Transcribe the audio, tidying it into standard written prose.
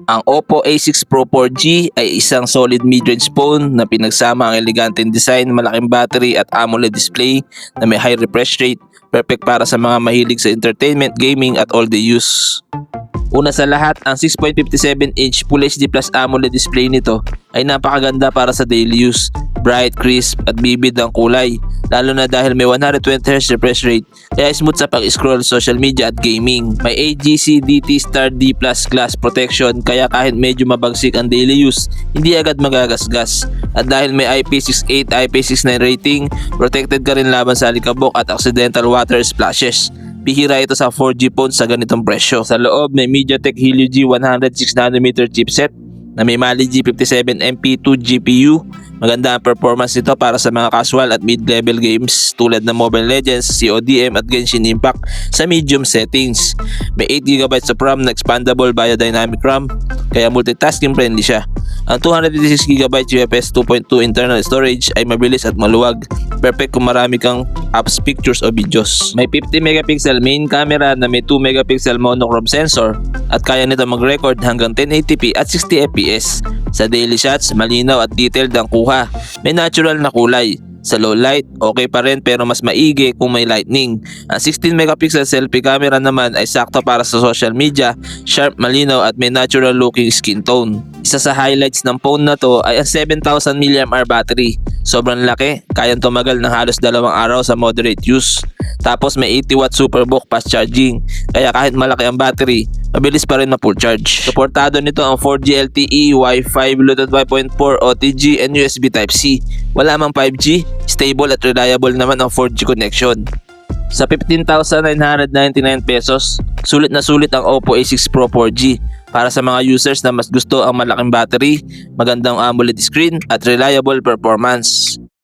Ang Oppo A6 Pro 4G ay isang solid mid-range phone na pinagsama ang eleganteng design, malaking battery at AMOLED display na may high refresh rate, perfect para sa mga mahilig sa entertainment, gaming at all-day use. Una sa lahat, ang 6.57-inch Full HD Plus AMOLED display nito ay napakaganda para sa daily use. Bright, crisp at vivid ang kulay, lalo na dahil may 120Hz refresh rate, kaya smooth sa pag-scroll social media at gaming. May AGC DT Star D Plus glass protection, kaya kahit medyo mabagsik ang daily use, hindi agad magagasgas. At dahil may IP68, IP69 rating, protected ka rin laban sa alikabok at accidental water splashes. Bihira ito sa 4G phone sa ganitong presyo. Sa loob, may MediaTek Helio G 106nm chipset na may Mali G57MP2 GPU. Maganda ang performance nito para sa mga casual at mid-level games tulad ng Mobile Legends, CODM at Genshin Impact sa medium settings. May 8GB of RAM na expandable via dynamic RAM, kaya multitasking friendly siya. Ang 256GB UFS 2.2 internal storage ay mabilis at maluwag, perfect kung marami kang apps, pictures o videos. May 50MP main camera na may 2MP monochrome sensor at kaya nito mag-record hanggang 1080p at 60fps. Sa daily shots, malinaw at detailed ang kuha. May natural na kulay. Sa low light, okay pa rin pero mas maigi kung may lightning. Ang 16MP selfie camera naman ay sakto para sa social media, sharp, malinaw at may natural looking skin tone. Isa sa highlights ng phone na to ay ang 7000mAh battery. Sobrang laki, kayang tumagal ng halos 2 araw sa moderate use. Tapos may 80W Superbook fast charging, kaya kahit malaki ang battery, mabilis pa rin ma-full charge. Suportado nito ang 4G LTE, Wi-Fi, Bluetooth 5.4, OTG, and USB Type-C. Wala mang 5G, stable at reliable naman ang 4G connection. Sa 15,999 pesos, sulit na sulit ang Oppo A6 Pro 4G para sa mga users na mas gusto ang malaking battery, magandang AMOLED screen at reliable performance.